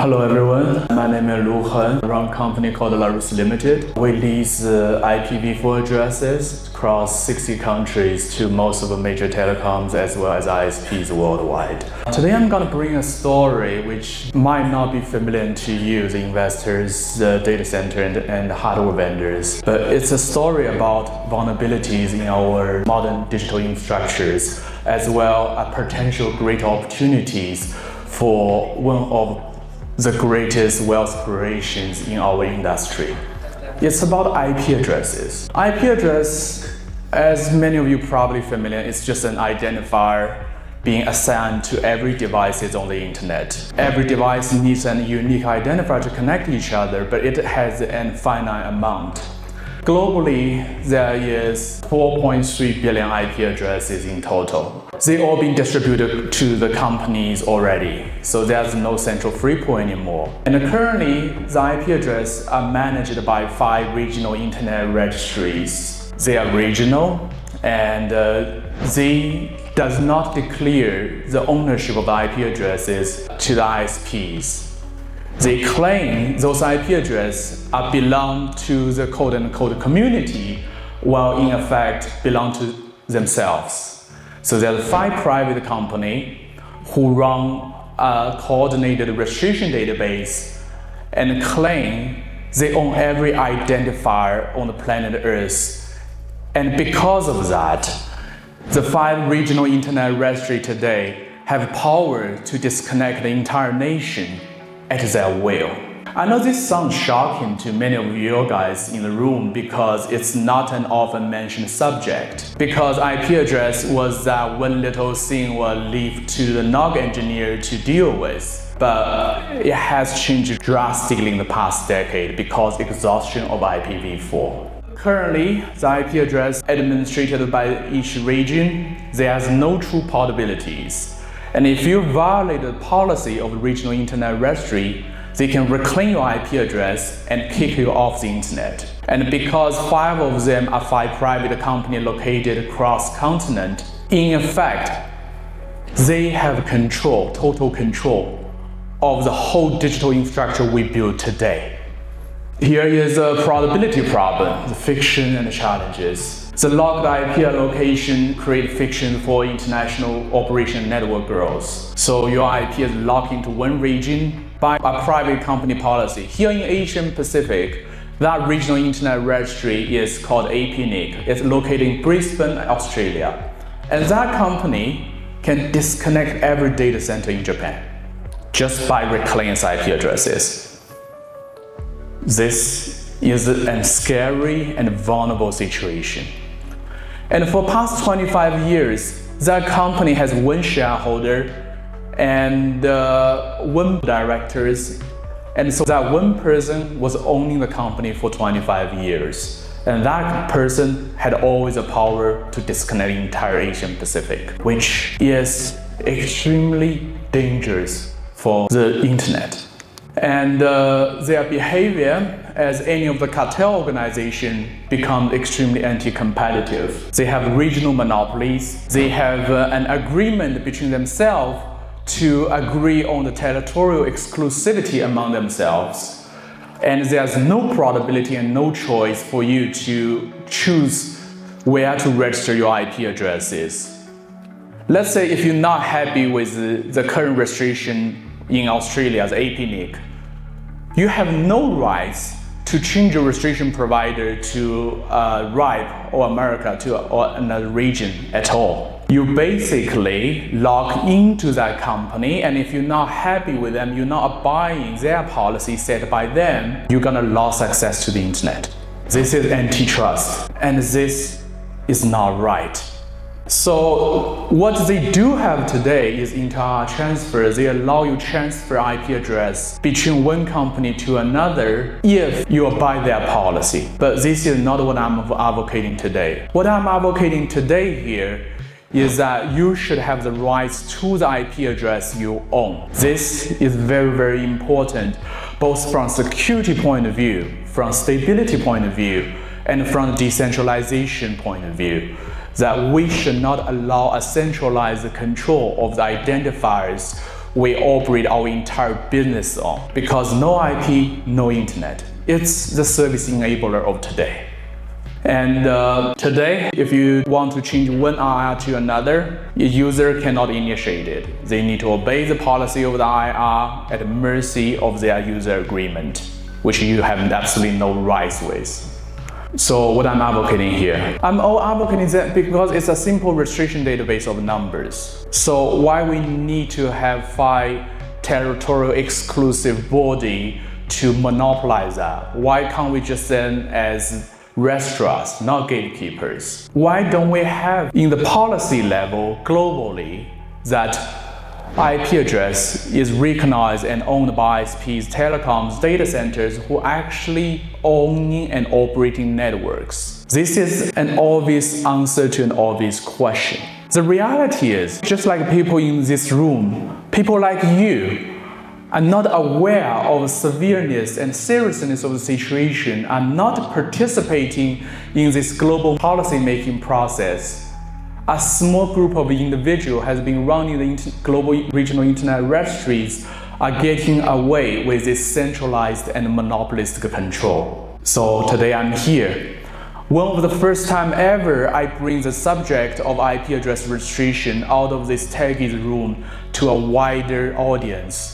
Hello everyone, my name is Heng. I run a company called LARUS Ltd. We lease IPv4 addresses across 60 countries to most of the major telecoms as well as ISPs worldwide. Today I'm going to bring a story which might not be familiar to you, the investors, the data center and hardware vendors, but it's a story about vulnerabilities in our modern digital infrastructures as well as potential great opportunities for one of the greatest wealth creations in our industry. It's about IP addresses. IP address, as many of you probably familiar, is just an identifier being assigned to every device on the internet. Every device needs a unique identifier to connect each other, but it has an finite amount. Globally, there is 4.3 billion IP addresses in total. They've all been distributed to the companies already, so there's no central free pool anymore. And currently, the IP addresses are managed by 5 regional internet registries. They are regional, and they does not declare the ownership of the IP addresses to the ISPs. They claim those IP addresses belong to the quote-unquote community, while in effect belong to themselves. So there are 5 private companies who run a coordinated registration database and claim they own every identifier on the planet Earth. And because of that, the 5 regional internet registries today have power to disconnect the entire nation at their will. I know this sounds shocking to many of you guys in the room because it's not an often mentioned subject. Because IP address was that one little thing was left to the NOC engineer to deal with. But it has changed drastically in the past decade because exhaustion of IPv4. Currently, the IP address administered by each region, there has no true portabilities. And if you violate the policy of the regional internet registry, they can reclaim your IP address and kick you off the internet. And because 5 of them are 5 private companies located across continent, in effect, they have control, total control of the whole digital infrastructure we build today. Here is a probability problem, the friction and the challenges. The locked IP allocation creates friction for international operation network growth. So your IP is locked into one region by a private company policy. Here in Asian Pacific, that regional internet registry is called APNIC. It's located in Brisbane, Australia. And that company can disconnect every data center in Japan just by reclaiming IP addresses. This is a scary and vulnerable situation. And for past 25 years, that company has one shareholder and 1 directors, and so that one person was owning the company for 25 years. And that person had always the power to disconnect the entire Asian Pacific, which is extremely dangerous for the internet. And their behavior as any of the cartel organizations become extremely anti-competitive. They have regional monopolies. They have an agreement between themselves to agree on the territorial exclusivity among themselves. And there's no probability and no choice for you to choose where to register your IP addresses. Let's say if you're not happy with the current registration in Australia as APNIC, you have no rights to change your registration provider to RIPE or America or another region at all. You basically log into that company, and if you're not happy with them, you're not abiding their policy set by them, you're gonna lose access to the internet. This is antitrust, and this is not right. So what they do have today is inter transfer. They allow you to transfer IP address between one company to another if you abide their policy. But this is not what I'm advocating today. What I'm advocating today here is that you should have the rights to the IP address you own. This is very, very important, both from security point of view, from stability point of view, and from decentralization point of view. That we should not allow a centralized control of the identifiers we operate our entire business on. Because no IP, no internet. It's the service enabler of today. And today, if you want to change one IR to another, a user cannot initiate it. They need to obey the policy of the IR at the mercy of their user agreement, which you have absolutely no rights with. So what I'm advocating here? I'm advocating that because it's a simple registration database of numbers. So why we need to have 5 territorial exclusive body to monopolize that? Why can't we just send as registrars, not gatekeepers? Why don't we have in the policy level globally that IP address is recognized and owned by ISPs, telecoms, data centers who actually owning and operating networks? This is an obvious answer to an obvious question. The reality is, just like people in this room, people like you are not aware of the severeness and seriousness of the situation, are not participating in this global policy-making process. A small group of individuals has been running the global regional internet registries are getting away with this centralized and monopolistic control. So today I'm here. One of the first time ever I bring the subject of IP address registration out of this target room to a wider audience.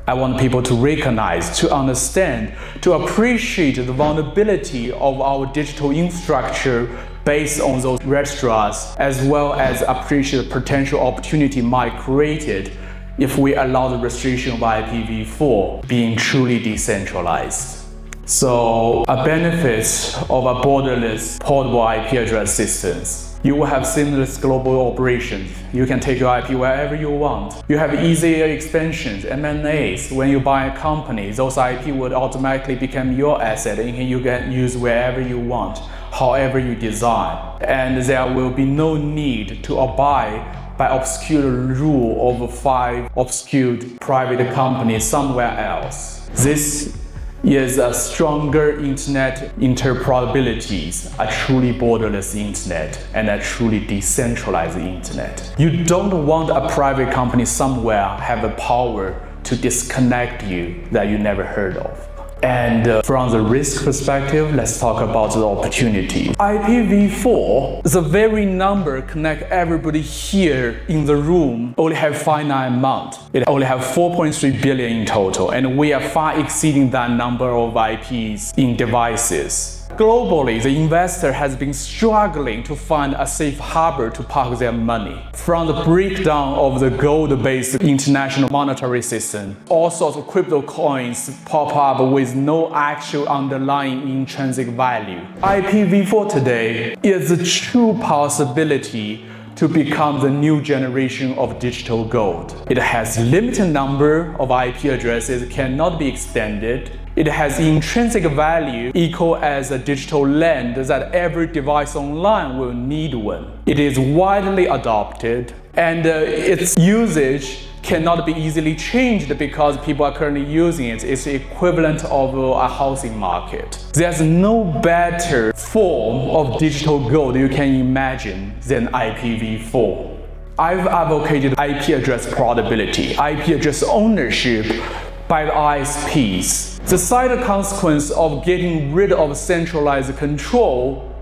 I want people to recognize, to understand, to appreciate the vulnerability of our digital infrastructure based on those registrars, as well as appreciate the potential opportunity might create if we allow the registration of IPv4 being truly decentralized. So a benefit of a borderless portable IP address systems. You will have seamless global operations. You can take your IP wherever you want. You have easier expansions, M&As. When you buy a company, those IP would automatically become your asset and you can use wherever you want, however you design. And there will be no need to abide by obscure rule of 5 obscure private companies somewhere else. This is a stronger internet interoperabilities, a truly borderless internet, and a truly decentralized internet. You don't want a private company somewhere have the power to disconnect you that you never heard of. And from the risk perspective, let's talk about the opportunity. IPv4, the very number connect everybody here in the room, only have finite amount. It only have 4.3 billion in total, and we are far exceeding that number of IPs in devices. Globally, the investor has been struggling to find a safe harbor to park their money. From the breakdown of the gold-based international monetary system, all sorts of crypto coins pop up with no actual underlying intrinsic value. IPv4 today is a true possibility to become the new generation of digital gold. It has limited number of IP addresses, cannot be extended. It has intrinsic value equal as a digital land that every device online will need one. It is widely adopted, and its usage cannot be easily changed because people are currently using it. It's the equivalent of a housing market. There's no better form of digital gold you can imagine than IPv4. I've advocated IP address portability, IP address ownership by the ISPs. The side consequence of getting rid of centralized control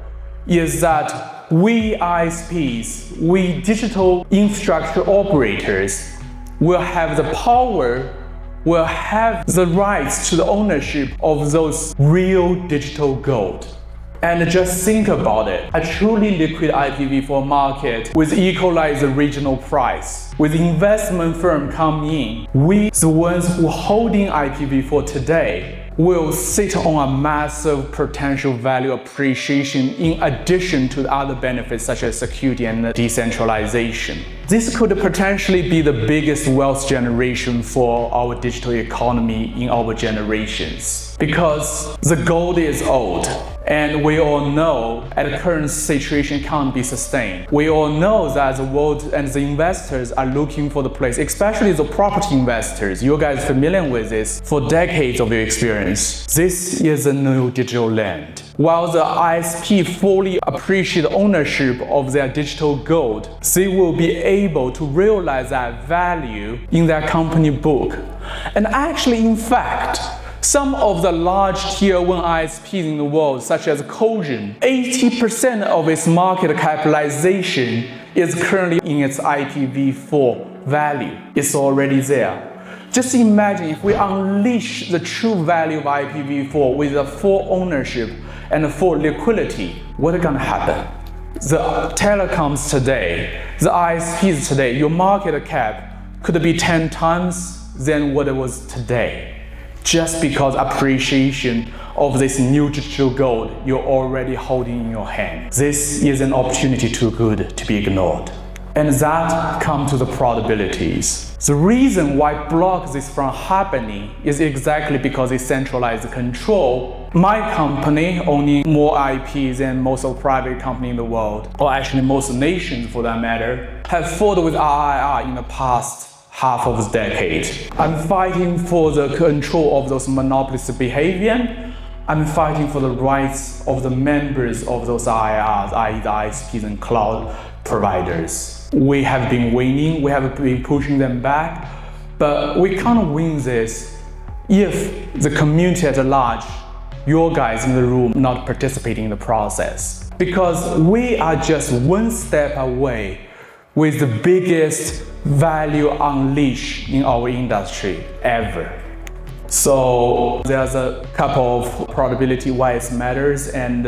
is that we ISPs, we digital infrastructure operators, will have the power, will have the rights to the ownership of those real digital gold. And just think about it, a truly liquid IPv4 market with equalized regional price, with investment firm come in, we, the ones who holding IPv4 today, will sit on a massive potential value appreciation in addition to the other benefits such as security and decentralization. This could potentially be the biggest wealth generation for our digital economy in our generations. Because the gold is old, and we all know at the current situation can't be sustained. We all know that the world and the investors are looking for the place, especially the property investors. You guys are familiar with this for decades of your experience. This is a new digital land. While the ISP fully appreciate ownership of their digital gold, they will be able to realize that value in their company book. And actually, in fact, some of the large Tier 1 ISPs in the world, such as Cogent, 80% of its market capitalization is currently in its IPv4 value. It's already there. Just imagine if we unleash the true value of IPv4 with the full ownership and the full liquidity, what's gonna happen? The telecoms today, the ISPs today, your market cap could be 10 times than what it was today. Just because appreciation of this new digital gold you're already holding in your hand. This is an opportunity too good to be ignored. And that comes to the probabilities. The reason why block this from happening is exactly because it's centralized control. My company owning more IP than most of private companies in the world, or actually most nations for that matter, have fought with RIR in the past half of the decade. I'm fighting for the control of those monopolist behavior. I'm fighting for the rights of the members of those IIRs, i.e. the ISPs and cloud providers. We have been winning, we have been pushing them back, but we can't win this if the community at large, your guys in the room, not participating in the process. Because we are just one step away with the biggest value unleashed in our industry ever. So there's a couple of probability why it matters, and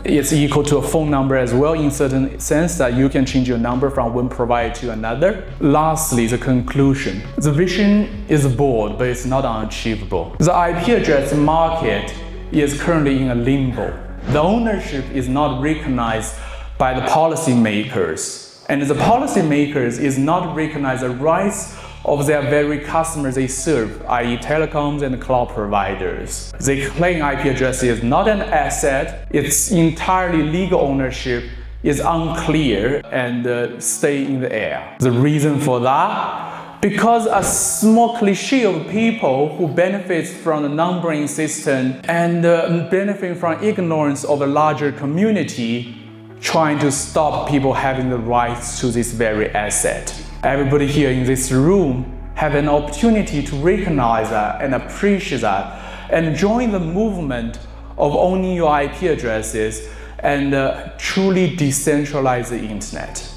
it's equal to a phone number as well, in certain sense that you can change your number from one provider to another. Lastly, the conclusion. The vision is bold, but it's not unachievable. The IP address market is currently in a limbo. The ownership is not recognized by the policymakers, and the policymakers is not recognize the rights of their very customers they serve, i.e. telecoms and cloud providers. They claim IP address is not an asset, its entirely legal ownership is unclear and stay in the air. The reason for that? Because a small cliche of people who benefits from the numbering system and benefit from ignorance of a larger community trying to stop people having the rights to this very asset. Everybody here in this room have an opportunity to recognize that and appreciate that and join the movement of owning your IP addresses and truly decentralize the internet.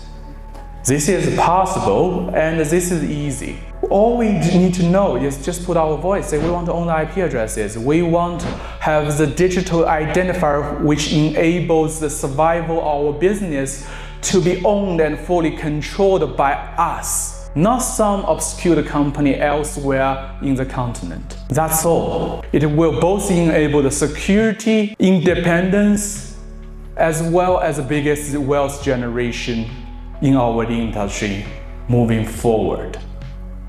This is possible and this is easy. All we need to know is just put our voice, say we want to own the IP addresses. We want to have the digital identifier which enables the survival of our business to be owned and fully controlled by us, not some obscure company elsewhere in the continent. That's all. It will both enable the security, independence, as well as the biggest wealth generation in our industry moving forward.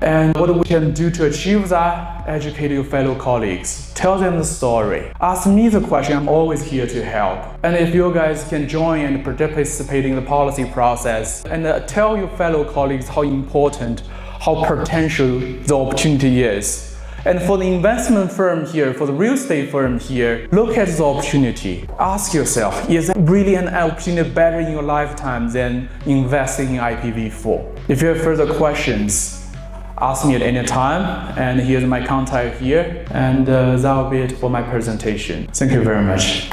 And what we can do to achieve that, educate your fellow colleagues, tell them the story. Ask me the question, I'm always here to help. And if you guys can join and participate in the policy process, and tell your fellow colleagues how important, how potential the opportunity is. And for the investment firm here, for the real estate firm here, look at the opportunity. Ask yourself, is it really an opportunity better in your lifetime than investing in IPv4? If you have further questions, ask me at any time, and here's my contact here, and that'll be it for my presentation. Thank you very much.